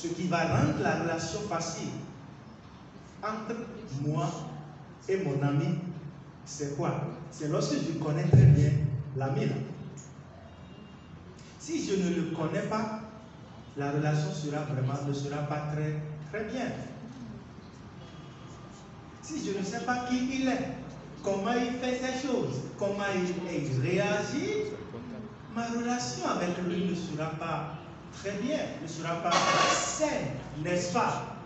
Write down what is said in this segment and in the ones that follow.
ce qui va rendre la relation facile entre moi et mon ami, c'est quoi? C'est lorsque je connais très bien l'ami là. Si je ne le connais pas, la relation ne sera pas très bien. Si je ne sais pas qui il est, comment il fait ses choses, comment il réagit, ma relation avec lui ne sera pas très bien, ne sera pas saine, n'est-ce pas?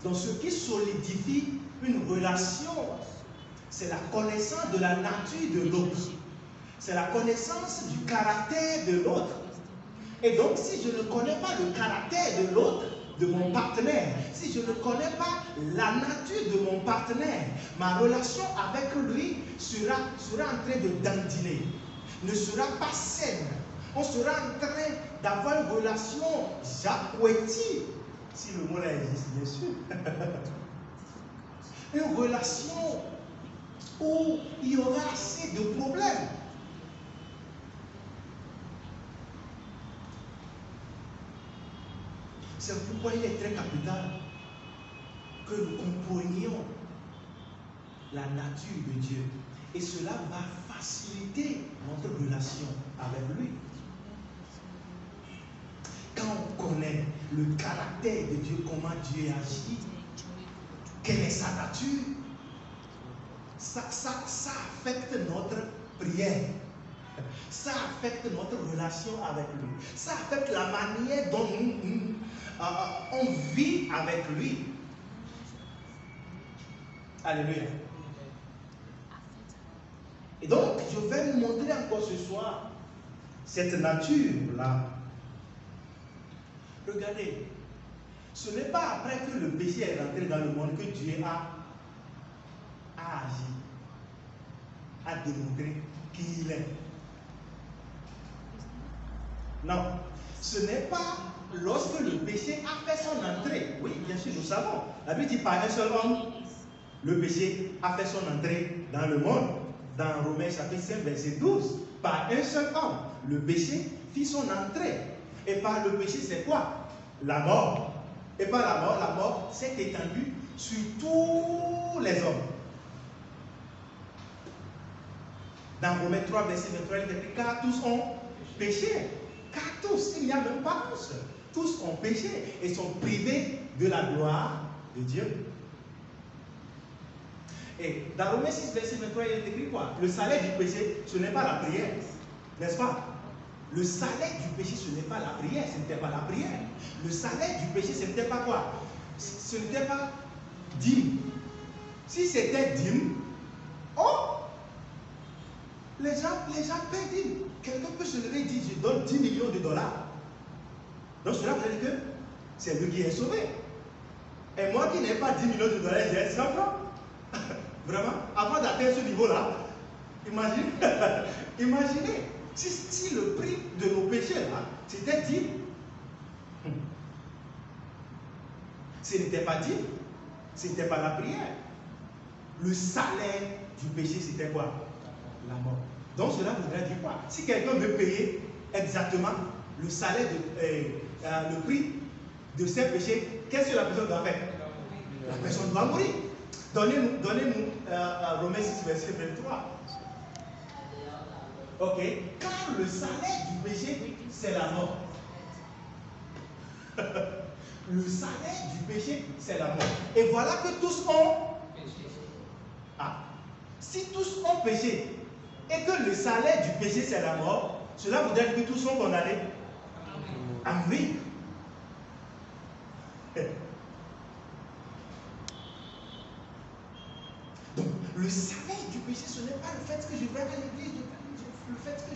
Donc ce qui solidifie une relation, c'est la connaissance de la nature de l'autre. C'est la connaissance du caractère de l'autre. Et donc si je ne connais pas le caractère de l'autre, de mon partenaire, si je ne connais pas la nature de mon partenaire, ma relation avec lui sera en train de dandiner, ne sera pas saine. On sera en train d'avoir une relation jacquetie, si le mot là existe, bien sûr. Une relation où il y aura assez de problèmes. C'est pourquoi il est très capital que nous comprenions la nature de Dieu. Et cela va faciliter notre relation avec lui. Quand on connaît le caractère de Dieu, comment Dieu agit, quelle est sa nature, ça affecte notre prière. Ça affecte notre relation avec lui. Ça affecte la manière dont on vit avec lui. Alléluia. Et donc, je vais vous montrer encore ce soir cette nature-là. Regardez, ce n'est pas après que le péché est rentré dans le monde que Dieu a agi, a démontré qui il est. Non, ce n'est pas lorsque le péché a fait son entrée. Oui, bien sûr, nous savons. La Bible dit par un seul homme, le péché a fait son entrée dans le monde. Dans Romains chapitre 5, verset 12. Par un seul homme, le péché fit son entrée. Et par le péché, c'est quoi? La mort. Et par la mort s'est étendue sur tous les hommes. Dans Romains 3, verset 23, il est écrit, car tous ont péché. Car tous, il n'y a même pas un seul. Tous ont péché et sont privés de la gloire de Dieu. Et dans Romains 6, verset 23, il est écrit quoi? Le salaire du péché, ce n'est pas la prière. N'est-ce pas? Le salaire du péché, ce n'est pas la prière. Ce n'était pas la prière. Le salaire du péché, ce n'était pas quoi? Ce n'était pas dîme. Si c'était dîme, oh! Les gens paient dîme. Quelqu'un peut se lever et dire, je donne 10 millions de dollars. Donc cela veut dire que c'est lui qui est sauvé. Et moi qui n'ai pas 10 millions de dollars, j'ai 100 francs. Vraiment, avant d'atteindre ce niveau-là, imaginez, si le prix de nos péchés là, c'était 10, ce n'était pas 10, ce n'était pas la prière. Le salaire du péché, c'était quoi? La mort. Donc cela voudrait dire quoi? Si quelqu'un veut payer exactement le salaire, le prix de ses péchés, qu'est-ce que la personne doit faire? La personne doit mourir. Donnez-nous Romains 6, verset 23. Ok. Car le salaire du péché, c'est la mort. Le salaire du péché, c'est la mort. Et voilà que tous ont péché. Ah. Si tous ont péché et que le salaire du péché, c'est la mort, cela voudrait dire que tous sont condamnés à mourir. Donc, le salaire du péché, ce n'est pas le fait que je vais à l'église, le fait que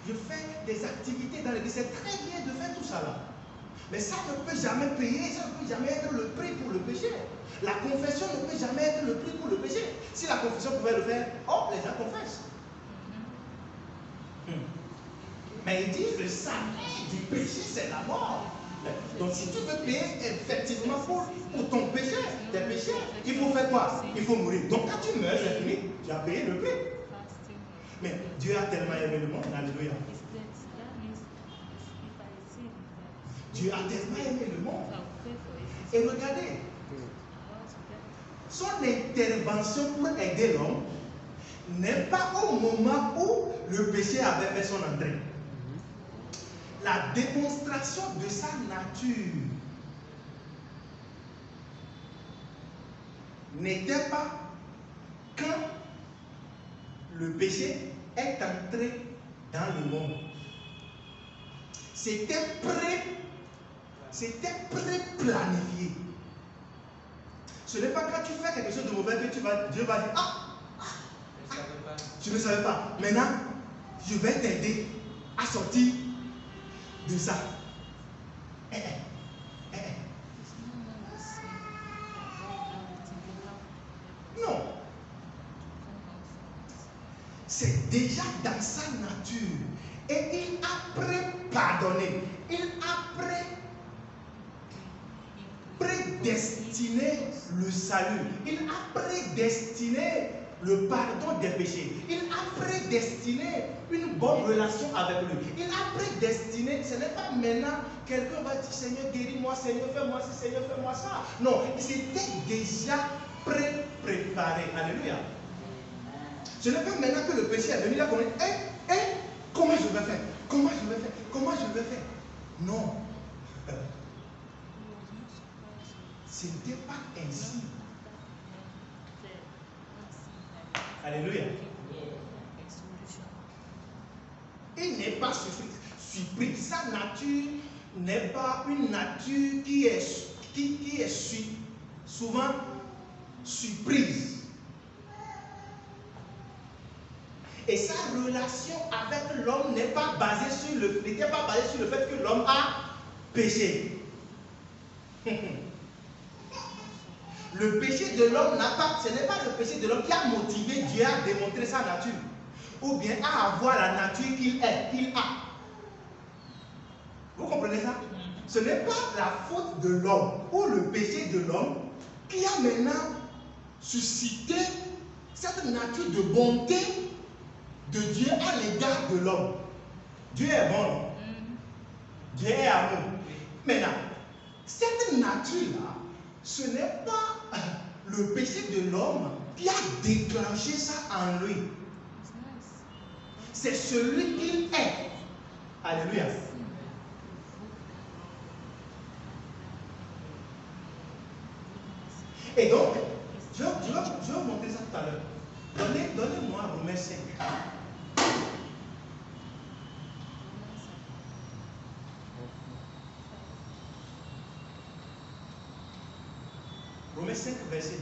je fais des activités dans l'église. C'est très bien de faire tout ça là. Mais ça ne peut jamais payer, ça ne peut jamais être le prix pour le péché. La confession ne peut jamais être le prix pour le péché. Si la confession pouvait le faire, oh, les gens confessent. Mais ils disent le salaire du péché, c'est la mort. Donc si tu veux payer effectivement pour ton péché, tes péchés, il faut faire quoi? Il faut mourir. Donc quand tu meurs, c'est fini, tu as payé le prix. Mais Dieu a tellement aimé le monde, alléluia. Dieu a tellement aimé le monde. Et regardez, son intervention pour aider l'homme n'est pas au moment où le péché avait fait son entrée. La démonstration de sa nature n'était pas quand le péché est entré dans le monde. C'était pré-planifié. Ce n'est pas quand tu fais quelque chose de mauvais que Dieu va dire, tu ne savais pas. Maintenant, je vais t'aider à sortir de ça. Non. C'est déjà dans sa nature. Et il a pré-pardonné. Il a prédestiné le salut. Il a prédestiné le pardon des péchés. Il a prédestiné une bonne relation avec lui. Il a prédestiné, ce n'est pas maintenant quelqu'un va dire Seigneur guéris-moi, Seigneur fais-moi ci, Seigneur fais-moi ça. Non, c'était déjà préparé. Alléluia. Ce n'est pas maintenant que le péché est venu là qu'on dit comment je vais faire? Comment je vais faire? Comment je vais faire? Non. Ce n'était pas ainsi. Alléluia. Il n'est pas surpris. Sa nature n'est pas une nature qui est souvent surprise. Et sa relation avec l'homme n'était pas basée sur le fait que l'homme a péché. Le péché de l'homme ce n'est pas le péché de l'homme qui a motivé Dieu à démontrer sa nature, ou bien à avoir la nature qu'il a. Vous comprenez ça? Ce n'est pas la faute de l'homme ou le péché de l'homme qui a maintenant suscité cette nature de bonté de Dieu à l'égard de l'homme. Dieu est bon. Dieu est amour. Maintenant, cette nature-là, ce n'est pas le péché de l'homme qui a déclenché ça en lui. C'est celui qu'il est. Alléluia. Et donc, je vais vous montrer ça tout à l'heure. Donnez-moi Romains 5. Romains 5, verset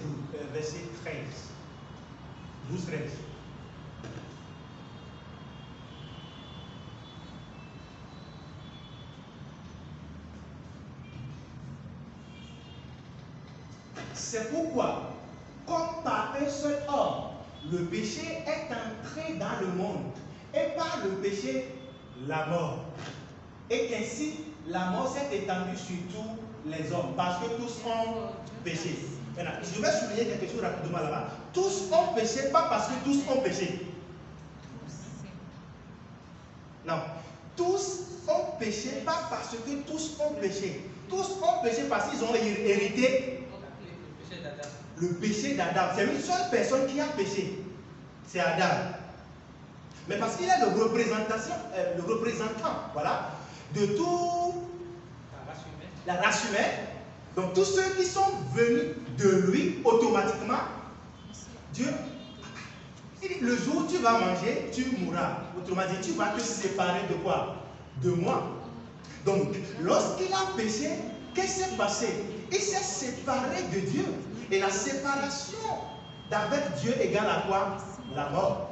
13. 12, 13. C'est pourquoi, comme par un seul homme, le péché est entré dans le monde, et par le péché, la mort. Et qu'ainsi, la mort s'est étendue sur tous les hommes, parce que tous ont péché. Maintenant, je vais souligner quelque chose rapidement là-bas. Tous ont péché, pas parce que tous ont péché. Non. Tous ont péché, pas parce que tous ont péché. Tous ont péché parce qu'ils ont hérité le péché d'Adam. C'est une seule personne qui a péché. C'est Adam. Mais parce qu'il est le représentant, voilà, de tout la race humaine. Donc tous ceux qui sont venus de lui, automatiquement, Dieu, il dit, le jour où tu vas manger, tu mourras. Autrement dit, tu vas te séparer de quoi? De moi. Donc, lorsqu'il a péché, qu'est-ce qui s'est passé? Il s'est séparé de Dieu. Et la séparation d'avec Dieu égale à quoi? La mort.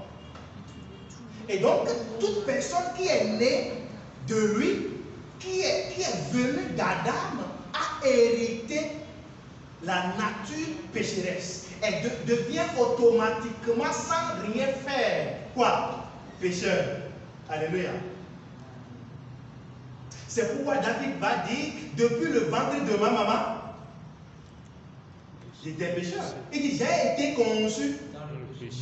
Et donc, toute personne qui est née de lui, qui est venue d'Adam, a hérité la nature pécheresse. Elle devient automatiquement, sans rien faire, quoi? Pécheur. Alléluia. C'est pourquoi David va dire, depuis le ventre de ma maman, j'étais pécheur. Il dit, j'ai été conçu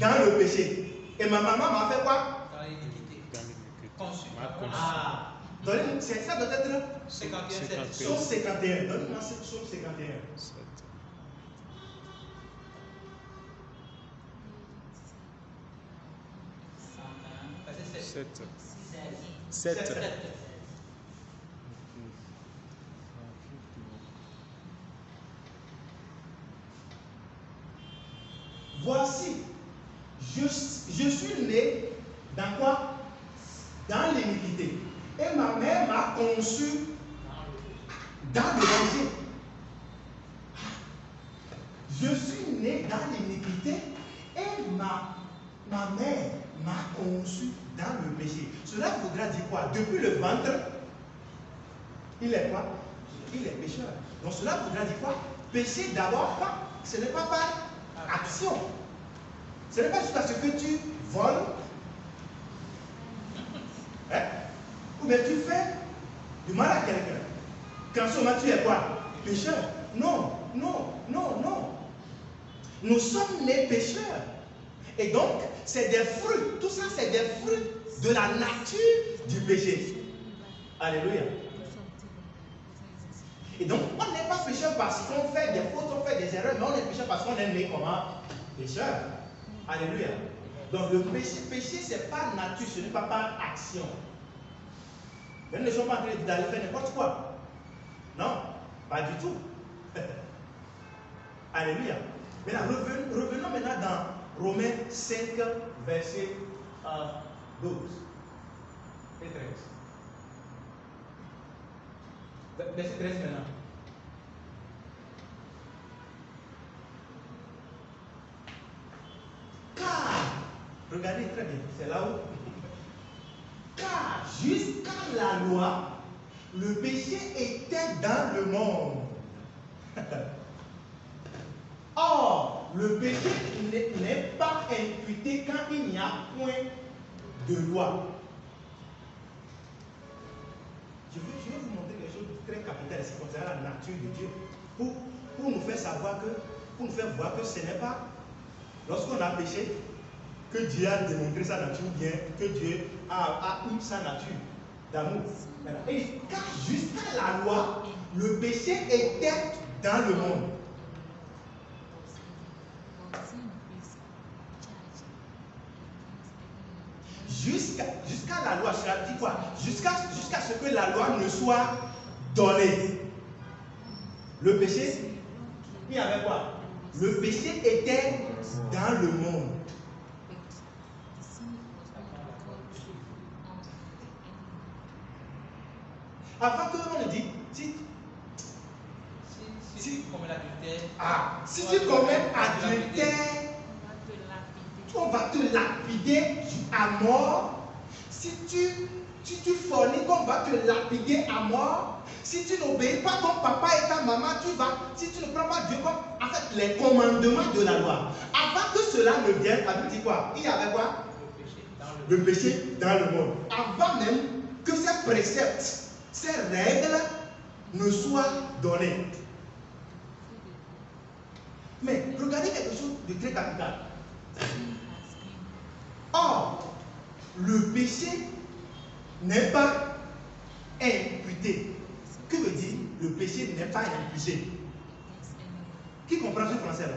dans le péché. Et ma maman m'a fait quoi? Conçu. Ça doit être 51. Psaume 51. Donne-moi ce Psaume 51. 7. Voici, je suis né dans quoi? Dans l'iniquité. Et ma mère m'a conçu dans le danger. Je suis né dans l'iniquité et ma mère m'a conçu dans le péché. Cela voudra dire quoi? Depuis le ventre, il est quoi? Il est pécheur. Donc cela voudra dire quoi? Péché d'abord, ce n'est pas par action. Ce n'est pas juste parce que tu voles, hein? Ou bien tu fais du mal à quelqu'un. Quand seulement tu es quoi? Pécheur. Non, non, non, non. Nous sommes nés pécheurs. Et donc, c'est des fruits. Tout ça, c'est des fruits de la nature du péché. Alléluia. Et donc, on n'est pas pécheur parce qu'on fait des fautes, on fait des erreurs, mais on est pécheur parce qu'on est né comment? Pécheur. Alléluia. Donc, le péché, ce n'est pas nature, ce n'est pas par action. Mais nous ne sommes pas en train d'aller faire n'importe quoi. Non, pas du tout. Alléluia. Maintenant, revenons maintenant dans Romains 5, verset 12 et 13. Verset 13 maintenant. Car, regardez très bien, c'est là où. Car jusqu'à la loi, le péché était dans le monde. Or, le péché n'est pas imputé quand il n'y a point de loi. Je vais vous montrer quelque chose de très capital ici concernant la nature de Dieu. Pour nous faire savoir que, pour nous faire voir que ce n'est pas lorsqu'on a péché que Dieu a démontré sa nature, bien que Dieu a eu sa nature d'amour. Et car jusqu'à la loi, le péché était dans le monde. Jusqu'à la loi, cela dit quoi? Jusqu'à ce que la loi ne soit donnée. Le péché, il y avait quoi? Le péché était dans le monde. Avant que l'on le dise, si tu commets adultère, on va te lapider à mort. Si tu forniques, on va te lapider à mort. Si tu n'obéis pas ton papa et ta maman, si tu ne prends pas Dieu comme en fait les commandements de la loi. Avant que cela ne vienne, ça veut dire quoi? Il y avait quoi? Le péché dans le monde. Avant même que ces préceptes, ces règles ne soient données. Mais regardez quelque chose de très capital. Or, le péché n'est pas imputé. Que veut dire le péché n'est pas imputé? Qui comprend ce français-là?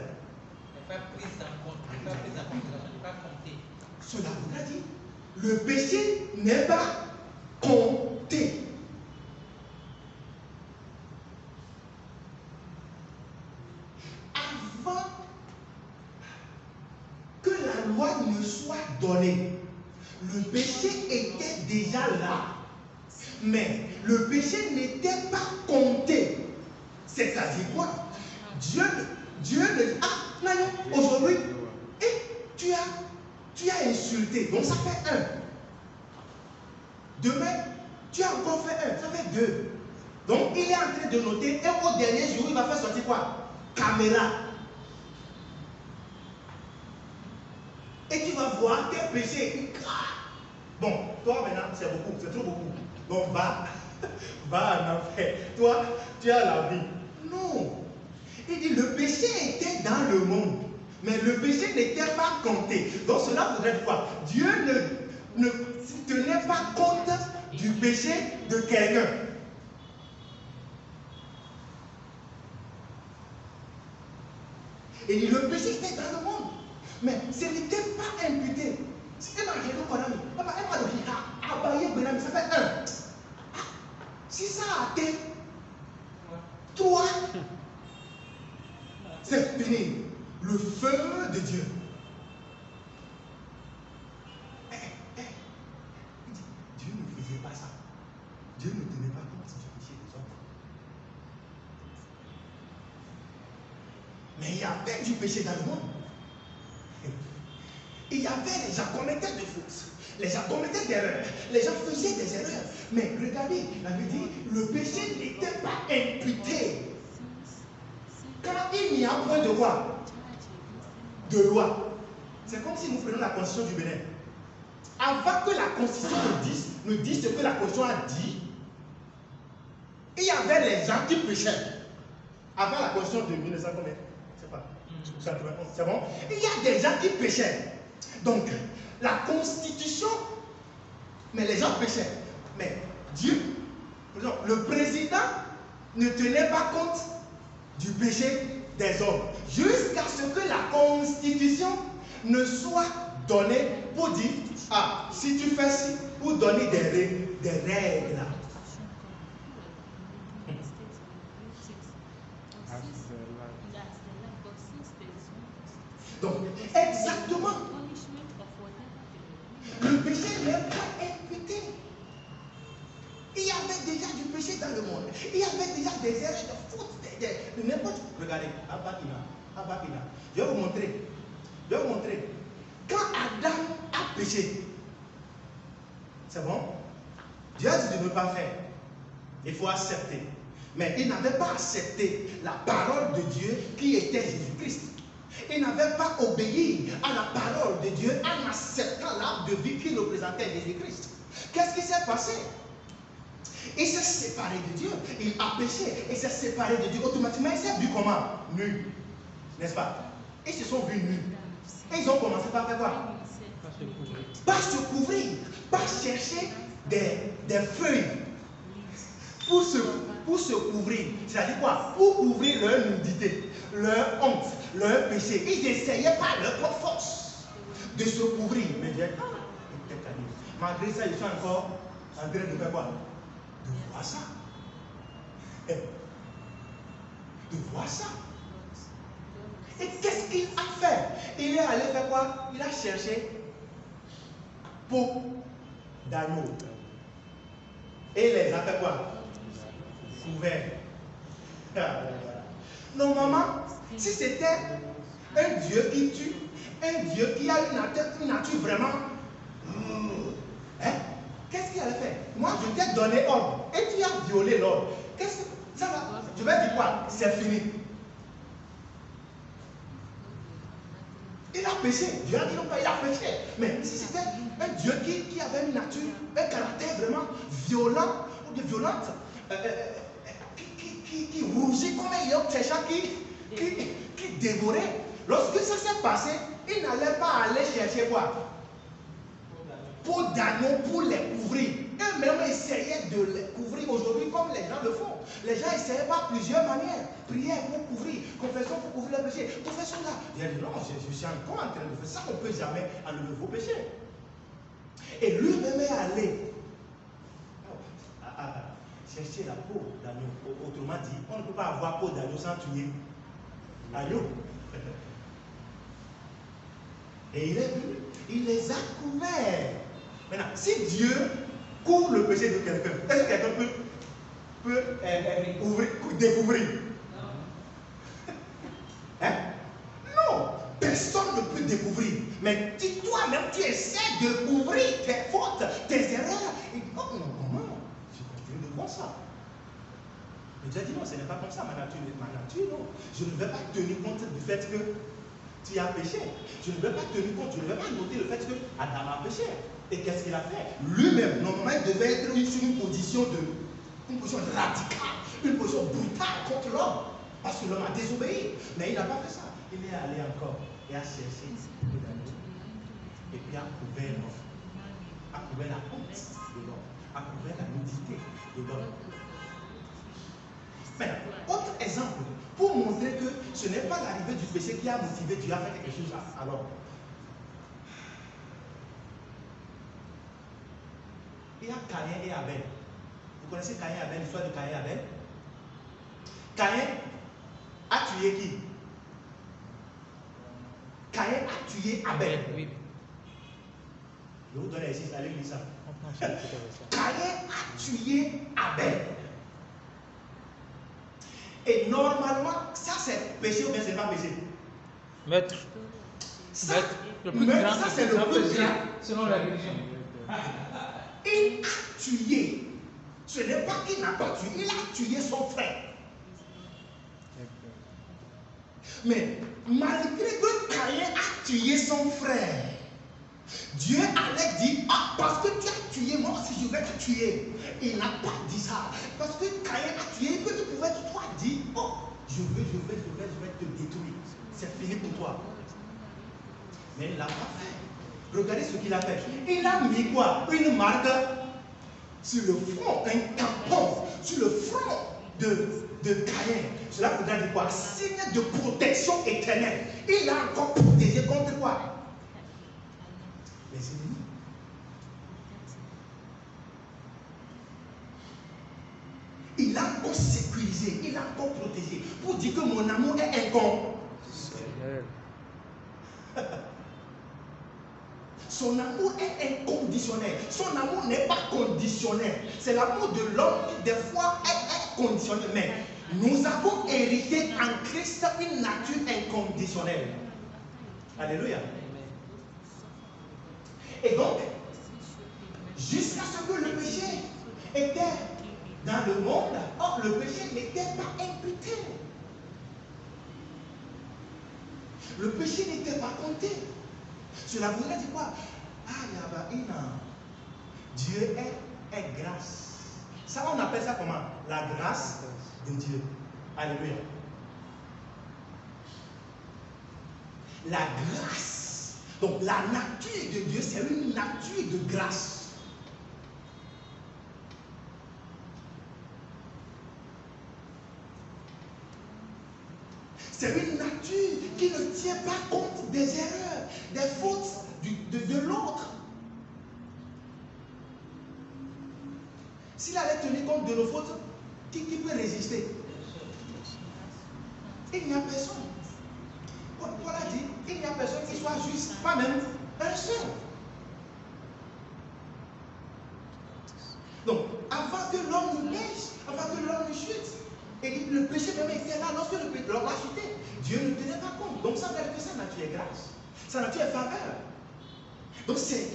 Pas prise en compte, pas prise en considération, pas compté. Cela voudrait dire le péché n'est pas compté. Avant que la loi ne soit donnée, le péché était déjà là. Mais le péché n'était pas compté. C'est-à-dire quoi? Dieu ne... Ah, non, aujourd'hui, tu as insulté. Donc ça fait 1. Demain, tu as encore fait 1. Ça fait 2. Donc il est en train de noter. Et au dernier jour, il va faire sortir quoi? Caméra. Et tu vas voir tes péchés. Bon, toi maintenant, c'est beaucoup, c'est trop beaucoup. Donc va en enfer. Toi, tu as la vie. Non. Il dit le péché était dans le monde, mais le péché n'était pas compté. Donc cela voudrait dire quoi? Dieu ne tenait pas compte du péché de quelqu'un. Et le péché était dans le monde. Mais ce n'était pas imputé. Si ça a été 3, c'est fini. Le feu de Dieu. Dieu ne faisait pas ça. Dieu ne tenait pas compte du péché des hommes. Mais il y avait du péché dans le monde. Il y avait, les gens commettaient des fautes, les gens commettaient des erreurs, les gens faisaient des erreurs. Mais regardez, la Bible dit, le péché n'était pas imputé. Quand il n'y a point de quoi? De loi. C'est comme si nous prenions la constitution du Bénin. Avant que la constitution ne dise ce que la constitution a dit, il y avait les gens qui péchaient. Avant la constitution de 1900, combien? Je ne sais pas. 91, c'est bon? Il y a des gens qui péchaient. Donc, la constitution, mais les gens péchaient. Mais Dieu, par exemple, le président ne tenait pas compte du péché des hommes. Jusqu'à ce que la constitution ne soit donnée pour dire, ah, si tu fais ci, pour donner des règles. Donc, exactement. Le péché n'est pas imputé. Il y avait déjà du péché dans le monde. Il y avait déjà des erreurs, de fautes, de n'importe quoi. Regardez, Abakina. Je vais vous montrer. Quand Adam a péché, c'est bon? Dieu a dit de ne pas faire. Il faut accepter. Mais il n'avait pas accepté la parole de Dieu qui était Jésus-Christ. Il n'avait pas obéi à la parole de Dieu en acceptant l'arbre de vie qui représentait Jésus-Christ. Qu'est-ce qui s'est passé? Il s'est séparé de Dieu. Il a péché. Il s'est séparé de Dieu. Automatiquement, il s'est vu comment? Nu. N'est-ce pas? Ils se sont vus nus. Et ils ont commencé par faire quoi? Pas se couvrir. Pas chercher des feuilles pour se couvrir. C'est-à-dire quoi? Pour couvrir leur nudité, leur honte, leur péché. Ils essayaient par leur propre force de se couvrir. Mais Dieu, malgré ça, ils sont encore en train de faire quoi? De voir ça. De voir ça. Et qu'est-ce qu'il a fait? Il est allé faire quoi? Il a cherché peau d'agneau. Et les a fait quoi? Couverts. Normalement, si c'était un Dieu qui tue, un Dieu qui a une nature vraiment... Qu'est-ce qu'il allait faire? Moi, je t'ai donné ordre et tu as violé l'ordre. Qu'est-ce que ça va? Je vais dire quoi? C'est fini. Il a péché. Dieu a dit non, pas il a péché. Mais si c'était un Dieu qui avait une nature, un caractère vraiment violent ou de violente, qui rougit comme un lion, qui dévorait. Lorsque ça s'est passé, il n'allait pas aller chercher quoi? Peau d'agneau pour les couvrir. Eux-mêmes essayaient de les couvrir aujourd'hui comme les gens le font. Les gens essayaient par plusieurs manières. Prière pour couvrir, confession pour couvrir le péché. Tout fait cela. Il a dit non, je suis encore en train de faire ça. On ne peut jamais enlever vos péchés. Et lui-même est allé chercher la peau d'agneau. Autrement dit, on ne peut pas avoir peau d'agneau sans tuer agneau. Et il est venu, il les a couverts. Maintenant, si Dieu couvre le péché de quelqu'un, est-ce que quelqu'un peut découvrir? Hein? Non, personne ne peut découvrir. Mais si toi-même tu essaies de couvrir tes fautes, tes erreurs, et oh non, je continue de voir ça. Mais Dieu a dit non, ce n'est pas comme ça, ma nature, non. Je ne vais pas tenir compte du fait que tu as péché. Je ne vais pas tenir compte, je ne vais pas noter le fait que Adam a péché. Et qu'est-ce qu'il a fait? Lui-même, normalement, il devait être sur une position radicale, une position brutale contre l'homme. Parce que l'homme a désobéi. Mais il n'a pas fait ça. Il est allé encore et a cherché un peu d'agneau. Et puis a couvert l'homme. A couvert la honte de l'homme. A couvert la dedans. Maintenant, autre exemple, pour montrer que ce n'est pas l'arrivée du péché qui a motivé Dieu à faire quelque chose alors. Il y a Caïn et Abel. Vous connaissez Caïn et Abel, l'histoire de Caïn et Abel? Caïn a tué qui? Caïn a tué Abel. Oui. Je vous donne ici, allez lire ça. Caïn a tué Abel. Et normalement, ça c'est péché ou bien c'est pas péché? Maître. Ça, Maître, le plus grand, ça c'est le plus grand. selon la religion. Il a tué. Ce n'est pas qu'il n'a pas tué, il a tué son frère. Mais malgré que Caïn a tué son frère, Dieu allait dire, ah, parce que tu as tué, moi aussi je vais te tuer. Il n'a pas dit ça. Parce que Caïn a tué, il pouvait toi dire, oh, je vais te détruire. C'est fini pour toi. Mais il ne l'a pas fait. Regardez ce qu'il a fait. Il a mis quoi? Une marque sur le front, un tampon sur le front de Caïn. Cela voudrait dire quoi? Signe de protection éternelle. Il a encore protégé contre quoi? Les ennemis. Il a encore sécurisé, il a encore protégé pour dire que mon amour est inconditionnel. Son amour est inconditionnel. Son amour n'est pas conditionnel. C'est l'amour de l'homme qui des fois est conditionnel. Mais nous avons hérité en Christ une nature inconditionnelle. Alléluia. Et donc, jusqu'à ce que le péché était dans le monde, or le péché n'était pas imputé. Le péché n'était pas compté. Cela voudrait dire quoi? Dieu est grâce. Ça, on appelle ça comment? La grâce de Dieu. Alléluia. La grâce. Donc la nature de Dieu, c'est une nature de grâce. C'est une nature qui ne tient pas compte des erreurs, des fautes de l'autre. S'il allait tenir compte de nos fautes, qui peut résister? Il n'y a personne. Paul a dit, il n'y a personne qui soit juste, pas même un seul. Donc, avant que l'homme ne pêche, avant que l'homme ne chute, et le péché même était là lorsque l'homme a chuté. Dieu ne tenait pas compte. Donc ça veut dire que sa nature est grâce. Sa nature est faveur. Donc c'est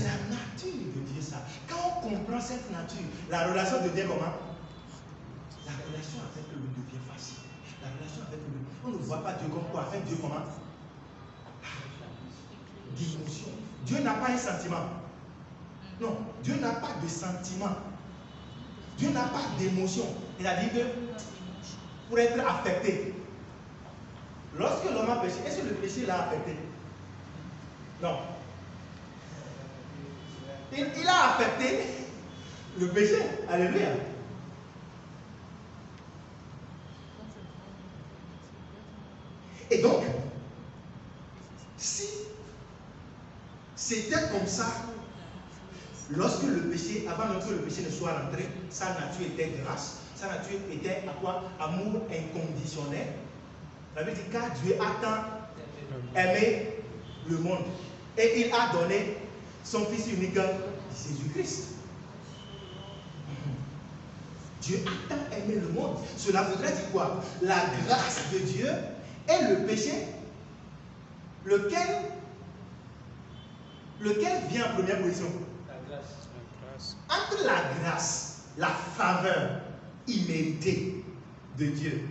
la nature de Dieu ça. Quand on comprend cette nature, la relation devient comment? La relation avec lui devient facile. La relation avec lui. On ne voit pas Dieu comme quoi. Avec Dieu comment? D'émotion. Dieu n'a pas un sentiment. Non, Dieu n'a pas de sentiment. Dieu n'a pas d'émotion. C'est-à-dire que pour être affecté, lorsque l'homme a péché, est-ce que le péché l'a affecté? Non. Il a affecté le péché. Alléluia. Et donc, si c'était comme ça, lorsque le péché, avant même que le péché ne soit rentré, sa nature était grâce, sa nature était à quoi? Amour inconditionnel. Ça veut dire car Dieu a tant aimé le monde et il a donné son Fils unique, Jésus-Christ. Dieu a tant aimé le monde. Cela voudrait dire quoi? La grâce de Dieu et le péché, lequel vient en première position? La grâce. Entre la grâce, la faveur imméritée de Dieu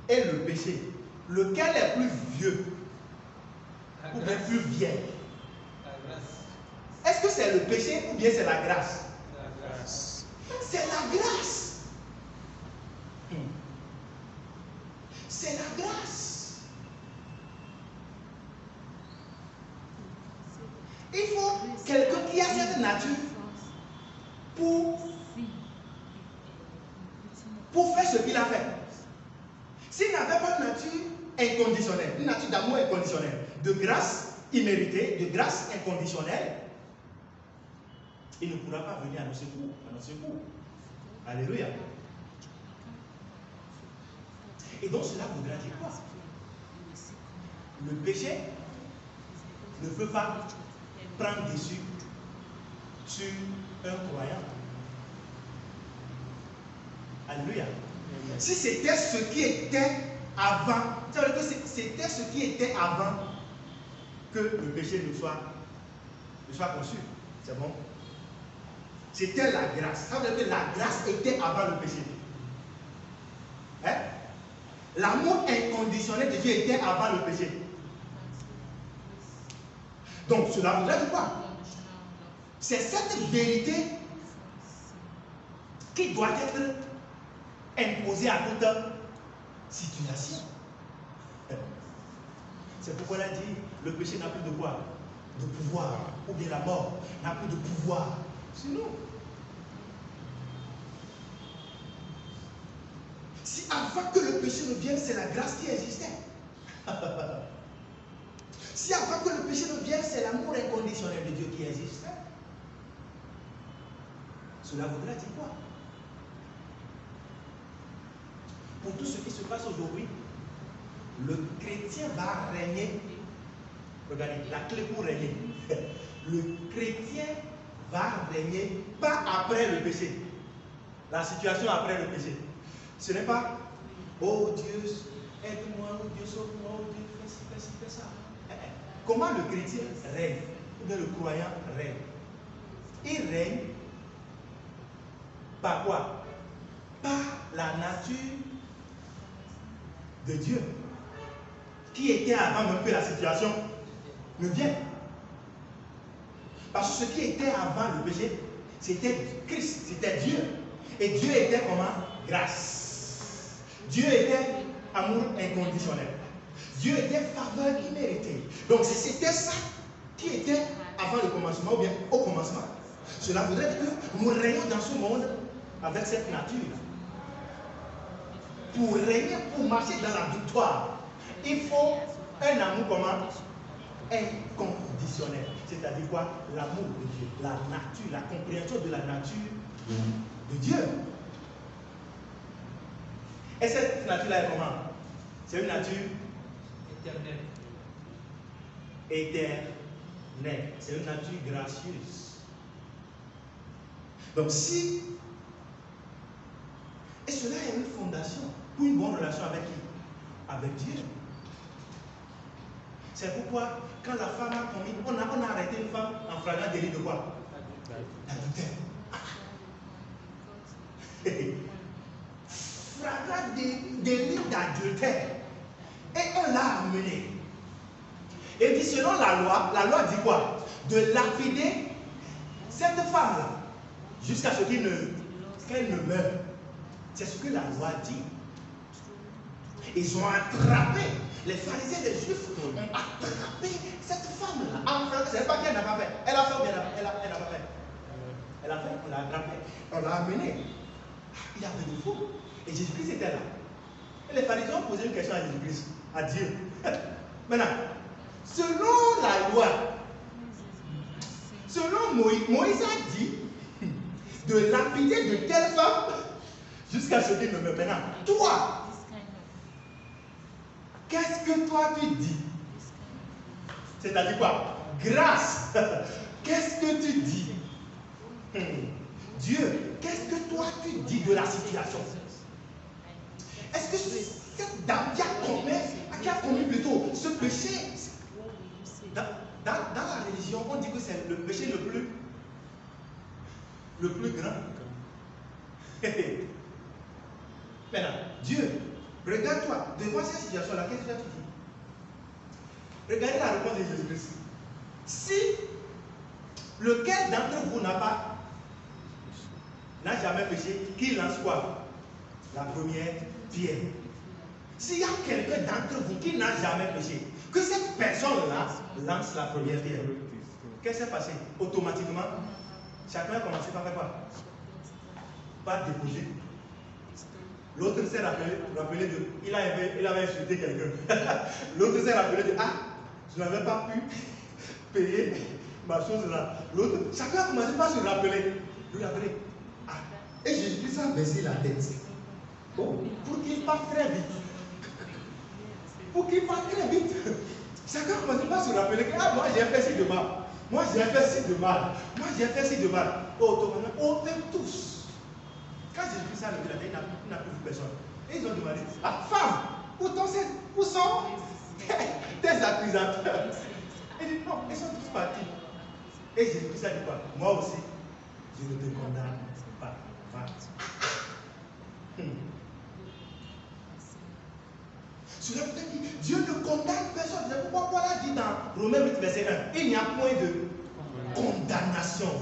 et le péché, lequel est plus vieux ou bien plus vieille? La grâce. Est-ce que c'est le péché ou bien c'est la grâce? La grâce. C'est la grâce. C'est la grâce. Il faut quelqu'un qui a cette nature pour pour faire ce qu'il a fait. S'il n'avait pas une nature inconditionnelle, une nature d'amour inconditionnel, de grâce imméritée, de grâce inconditionnelle, il ne pourra pas venir à nos secours. Alléluia. Et donc cela voudra dire quoi? Le péché ne peut pas prendre dessus sur un croyant. Alléluia. Si c'était ce qui était avant, ça veut dire que c'était ce qui était avant que le péché ne soit conçu. C'est bon? C'était la grâce. Ça veut dire que la grâce était avant le péché. Hein? L'amour inconditionnel de Dieu était avant le péché. Donc cela voudrait dire quoi? C'est cette vérité qui doit être imposée à toute situation. C'est pourquoi elle a dit, le péché n'a plus de quoi? De pouvoir. Ou bien la mort n'a plus de pouvoir. Sinon, si avant que le péché ne vienne, c'est la grâce qui existait. Si avant que le péché ne vienne, c'est l'amour inconditionnel de Dieu qui existait, cela voudrait dire quoi? Pour tout ce qui se passe aujourd'hui, le chrétien va régner. Regardez, la clé pour régner. Le chrétien va régner pas après le péché. La situation après le péché. Ce n'est pas, oh Dieu, aide-moi, oh Dieu, sauve-moi, oh Dieu, fais ci, fais ci, fais ça. Comment le chrétien règne, ou bien le croyant règne? Il règne par quoi? Par la nature de Dieu, qui était avant même que la situation ne vienne. Parce que ce qui était avant le péché, c'était Christ, c'était Dieu. Et Dieu était comment? Grâce. Dieu était amour inconditionnel. Dieu était faveur imméritée. Donc c'était ça qui était avant le commencement, ou bien au commencement. Cela voudrait dire que nous régnons dans ce monde avec cette nature. Pour régner, pour marcher dans la victoire, il faut un amour comment? Inconditionnel. C'est-à-dire quoi? L'amour de Dieu, la nature, la compréhension de la nature de Dieu. Et cette nature-là est comment? C'est une nature éternelle. Éternelle. C'est une nature gracieuse. Donc si, et cela est une fondation pour une bonne relation avec qui? Avec Dieu. C'est pourquoi quand la femme a commis, on a arrêté une femme en flagrant délit de quoi? D'adultère. Flagrant délit d'adultère. Et on l'a amené. Et dit selon la loi dit quoi? De lapider cette femme-là jusqu'à ce qu'elle ne meure. C'est ce que la loi dit. Ils ont attrapé, les pharisiens et les juifs ont attrapé cette femme-là. En fait, ce n'est pas qu'elle n'a pas fait. Elle a fait ou bien elle n'a pas fait. Elle a fait, on l'a attrapé, on l'a amené. Il avait des faux. Et Jésus-Christ était là. Et les pharisiens ont posé une question à Jésus-Christ, à Dieu. Maintenant, selon la loi, selon Moïse a dit de lapider de telle femme jusqu'à ce qu'il ne meure. Maintenant, toi, qu'est-ce que toi tu dis? C'est-à-dire quoi? Grâce. Qu'est-ce que tu dis? Dieu, qu'est-ce que toi tu dis de la situation? Est-ce que cette dame qui a commis plutôt ce péché, dans la religion, on dit que c'est le péché le plus grand. Maintenant, Dieu, regarde-toi, devant cette situation-là, qu'est-ce que tu dis? Regardez la réponse de Jésus-Christ. Si lequel d'entre vous n'a jamais péché, qu'il lance quoi? La première pierre. S'il y a quelqu'un d'entre vous qui n'a jamais péché, que cette personne-là lance la première pierre. Qu'est-ce qui s'est passé? Automatiquement, chacun a commencé par faire quoi? Par déposer L'autre s'est rappelé de... Il avait insulté quelqu'un. L'autre s'est rappelé de... Ah, je n'avais pas pu payer ma chose là. L'autre, chacun a commencé par se rappeler. Lui rappeler. Ah, et Jésus-Christ a baissé la tête. Oh, pour qu'il parte très vite. Pour qu'il parte très vite. Chacun a commencé par se rappeler que ah, moi j'ai fait ci de mal. Moi j'ai fait ci de mal. Moi j'ai fait ci de mal. Oh, on t'aime tous. Quand Jésus-Christ a levé la tête, il n'a plus vu personne. Et ils ont demandé, ah femme, où sont tes accusateurs? Il dit non, ils sont tous partis. Et Jésus-Christ a dit quoi? Moi aussi, je ne te condamne pas. Cela veut dire Dieu ne condamne personne. C'est pourquoi Paul a dit dans Romains 8, verset 1, il n'y a point de condamnation.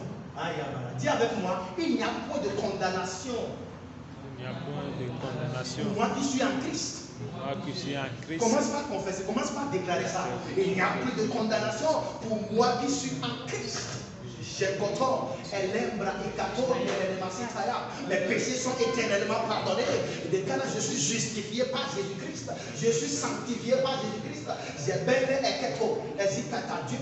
Dis avec moi, il n'y a point de condamnation. Il n'y a point de condamnation. Pour moi qui suis en Christ. Moi qui suis en Christ. Commence par confesser, commence par déclarer ça. Il n'y a plus de condamnation pour moi qui suis en Christ. Mes péchés sont éternellement pardonnés. Et dès que je suis justifié par Jésus-Christ, je suis sanctifié par Jésus-Christ. J'ai béni et Dieu